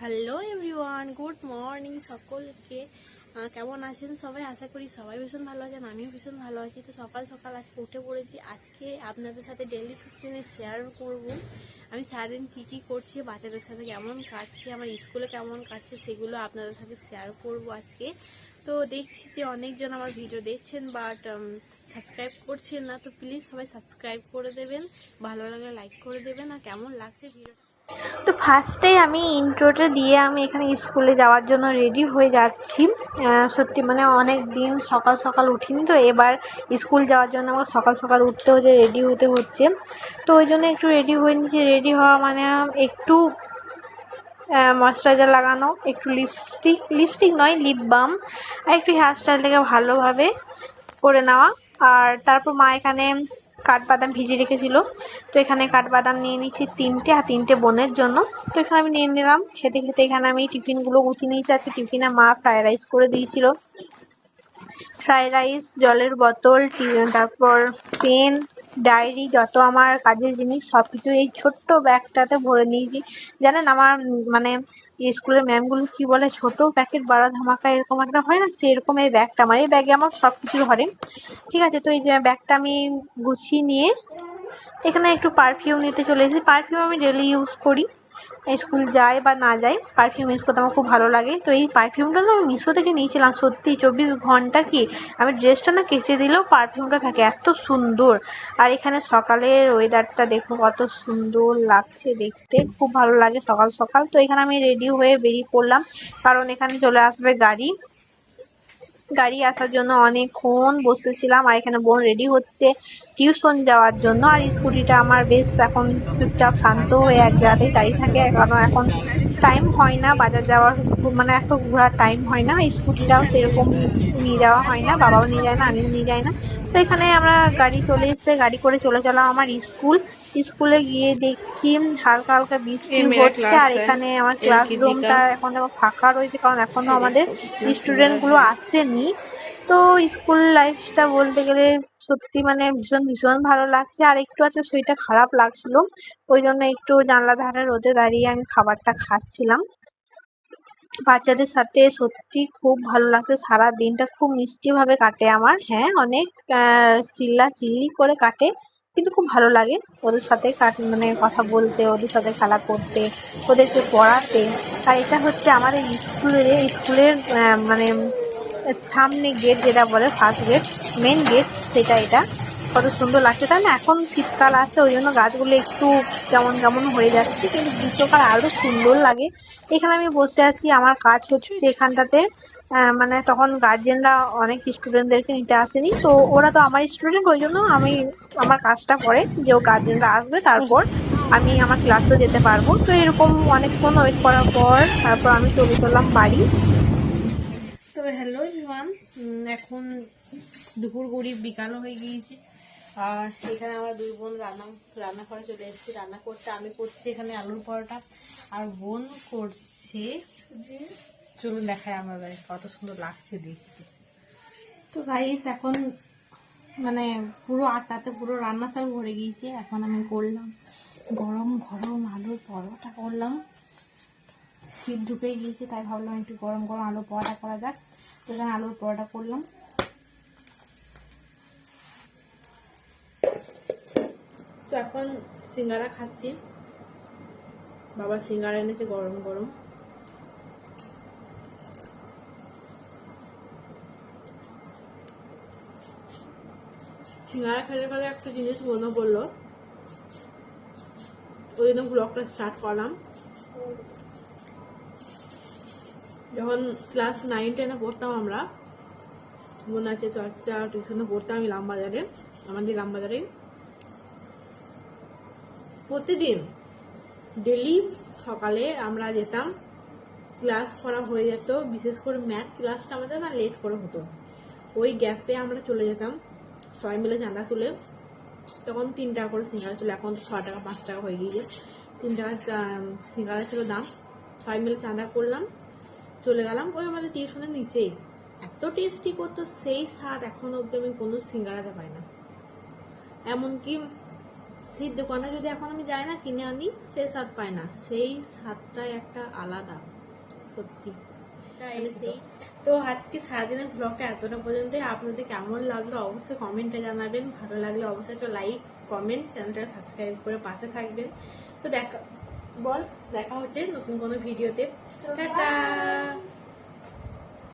Hello everyone, good morning সকলকে। কেমন আছেন সবাই? আশা করি সবাই ভীষণ ভালো আছেন, আমিও ভীষণ ভালো আছি। তো সকাল সকাল আজকে উঠে পড়েছি। আজকে আপনাদের সাথে ডেইলি রুটিনে শেয়ার করব আমি সারাদিন কী কী করছি, বাচ্চাদের সাথে কেমন কাটছে, আমার স্কুলে কেমন কাটছে, সেগুলো আপনাদের সাথে শেয়ার করব আজকে। তো দেখছি যে অনেকজন আমার ভিডিও দেখছেন বাট সাবস্ক্রাইব করছেন না। তো প্লিজ সবাই সাবস্ক্রাইব করে দেবেন, ভালো লাগলে লাইক করে দেবেন। আর কেমন লাগছে ভিডিও, তো ফার্স্টেই আমি ইন্ট্রোটা দিয়ে আমি এখানে স্কুলে যাওয়ার জন্য রেডি হয়ে যাচ্ছি। সত্যি মানে অনেক দিন সকাল সকাল উঠিনি, তো এবার স্কুল যাওয়ার জন্য আমাকে সকাল সকাল উঠতে হচ্ছে, রেডি হতে হচ্ছে। তো ওই জন্য একটু রেডি হয়ে নিচ্ছি। রেডি হওয়া মানে একটু ময়শ্চারাইজার লাগানো, একটু লিপস্টিক নয় লিপ বাম, আর একটু হেয়ার স্টাইলটাকে ভালোভাবে করে নেওয়া। আর তারপর মা এখানে কাঠবাদাম ভিজিয়ে রেখেছিল, তো এখানে কাঠবাদাম নিয়ে নিচ্ছি তিনটে, আর তিনটে বোনের জন্য। তো এখানে আমি নিয়ে নিলাম। খেতে খেতে এখানে আমি টিফিনগুলো গুছিয়ে নিয়েছি। আজকে টিফিনে মা ফ্রাইড রাইস করে দিয়েছিল। ফ্রাইড রাইস, জলের বোতল, তারপর পেন, ডায়েরি, যত আমার কাজের জিনিস সব কিছু এই ছোট্ট ব্যাগটাতে ভরে নিয়েছি। জানেন আমার মানে স্কুলের ম্যামগুলো কি বলে, ছোট প্যাকেট বড় ধামাকা, এরকম একটা হয় না, সেরকম এই ব্যাগটা আমার। এই ব্যাগে আমার সব কিছু ধরে, ঠিক আছে। তো এই যে ব্যাগটা আমি গুছিয়ে নিয়ে এখানে একটু পারফিউম নিতে চলে এসেছি। পারফিউম আমি ডেলি ইউজ করি, স্কুল যাই বা না যাই পারফিউম ইউজ করতে আমার খুব ভালো লাগে। তো এই পারফিউমটা না আমি মিশো থেকে নিয়েছিলাম। সত্যি 24 ঘন্টা কি আমি ড্রেসটা না কেচে দিলেও পারফিউমটা থাকে, এত সুন্দর। আর এখানে সকালের ওয়েদারটা দেখো কত সুন্দর লাগছে দেখতে, খুব ভালো লাগে সকাল সকাল। তো এখানে আমি রেডি হয়ে বেরিয়ে পড়লাম, কারণ এখানে চলে আসবে গাড়ি আসার জন্য অনেকক্ষণ বসেছিলাম। আর এখানে বোন রেডি হচ্ছে টিউশন যাওয়ার জন্য। আর স্কুটিটা আমার বেশ এখন চুপচাপ শান্ত হয়ে এক জায়গাতেই দাঁড়িয়ে থাকে, কারণ এখন টাইম হয় না বাজার যাওয়ার, মানে একটা ঘোরার টাইম হয় না। স্কুটিটাও সেরকম নিয়ে যাওয়া হয় না, বাবাও নিয়ে যায় না, আমিও নিয়ে যাই না। তো এখানে আমরা গাড়ি চলে এসেছে, গাড়ি করে চলে গেলাম আমার স্কুলে গিয়ে দেখছি হালকা হালকা বৃষ্টি হচ্ছে। আর এখানে আমার ক্লাসরুমটা এখন ফাঁকা রয়েছে, কারণ এখনো আমাদের স্টুডেন্ট গুলো আসেনি। তো স্কুল লাইফটা বলতে গেলে সত্যি মানে ভীষণ ভীষণ ভালো লাগছে। আর একটু আজকে শরীরটা খারাপ লাগছিল, ওই জন্য একটু জানলা ধারে রোদে দাঁড়িয়ে আমি খাবারটা খাচ্ছিলাম বাচ্চাদের সাথে। সত্যি খুব ভালো লাগছে, সারা দিনটা খুব মিষ্টি ভাবে কাটে আমার। হ্যাঁ, অনেক চিল্লাচিল্লি করে কাটে, কিন্তু খুব ভালো লাগে ওদের সাথে মানে কথা বলতে, ওদের সাথে খেলা করতে, ওদেরকে পড়াতে। আর এটা হচ্ছে আমাদের স্কুলের মানে সামনে গেট, যেটা বলে ফার্স্ট গেট, মেন গেট, সেটা। এটা কত সুন্দর লাগছে তাই না? এখন শীতকাল আছে, ওই জন্য গাছগুলো একটু কেমন কেমন হয়ে যাচ্ছে, কিন্তু গ্রীষ্মকাল আরো সুন্দর লাগে। এখানে আমি বসে আছি, আমার কাজ হচ্ছে এখানটাতে। মানে তখন গার্জেনরা অনেক স্টুডেন্টদেরকে নিতে আসেনি, তো ওরা তো আমার স্টুডেন্ট, ওই জন্য আমি আমার কাজটা করে যে ও গার্জেনরা আসবে, তারপর আমি আমার ক্লাসে যেতে পারবো। তো এরকম অনেকক্ষণ ওয়েট করার পর তারপর আমি চলে চললাম বাড়ি। তো হ্যালো এভরিওয়ান, এখন দুপুর গড়িয়ে বিকাল হয়ে গিয়েছে। আর এখানে আমার দুই বোন রান্নাঘরে চলে এসেছি রান্না করতে। আমি করছি এখানে আলুর পরোটা, আর বোন করছে, চলুন দেখায় আমাদের কত সুন্দর লাগছে দেখতে। তো গাইস এখন মানে পুরো আটাতে পুরো রান্না সব ভরে গিয়েছে। এখন আমি করলাম গরম গরম আলুর পরোটা করলাম, শীত ঢুকে গিয়েছে, তাই ভাবলাম একটু গরম গরম আলুর পরোটা করা যাক। তো এখানে আলুর পরোটা করলাম। তো এখন সিঙ্গারা খাচ্ছি, বাবা সিঙ্গারা এনেছে গরম গরম। সিঙ্গারা খেলে পরে একটা জিনিস মনে পড়লো, ওই জন্য ব্লগটা স্টার্ট করলাম। যখন ক্লাস 9-10-এ পড়তাম আমরা, মনে আছে চর্চা টিউশনে পড়তাম আমি ইলামবাজারে, আমাদের ইলামবাজারে প্রতিদিন ডেলি সকালে আমরা যেতাম, ক্লাস করা হয়ে যেত, বিশেষ করে ম্যাথ ক্লাসটা আমাদের না লেট করে হতো। ওই গ্যাপে আমরা চলে যেতাম সবাই মিলে চাঁদা তুলে। তখন 3 টাকা করে সিঙ্গারা ছিল, এখন 6 টাকা 5 টাকা হয়ে গিয়েছে। 3 টাকা সিঙ্গারা ছিল দাম। সবাই মিলে চাঁদা করলাম, চলে গেলাম ওই আমাদের টিউশনের নিচেই। এত টেস্টি করতো, সেই স্বাদ এখনো অব্দি আমি কোনো সিঙ্গারাতে পাই না। এমনকি সেই দোকানে যদি এখন আমি যাই না কিনে আনি সেই স্বাদ পাই না, সেই স্বাদটাই একটা আলাদা সত্যি। সেই তো আজকে সারাদিনের ব্লগটা এতটা পর্যন্ত। আপনাদের কেমন লাগলো অবশ্যই কমেন্টে জানাবেন, ভালো লাগলে অবশ্যই একটা লাইক কমেন্ট, চ্যানেলটা সাবস্ক্রাইব করে পাশে থাকবেন। তো দেখা হচ্ছে নতুন কোনো ভিডিওতে। টাটা।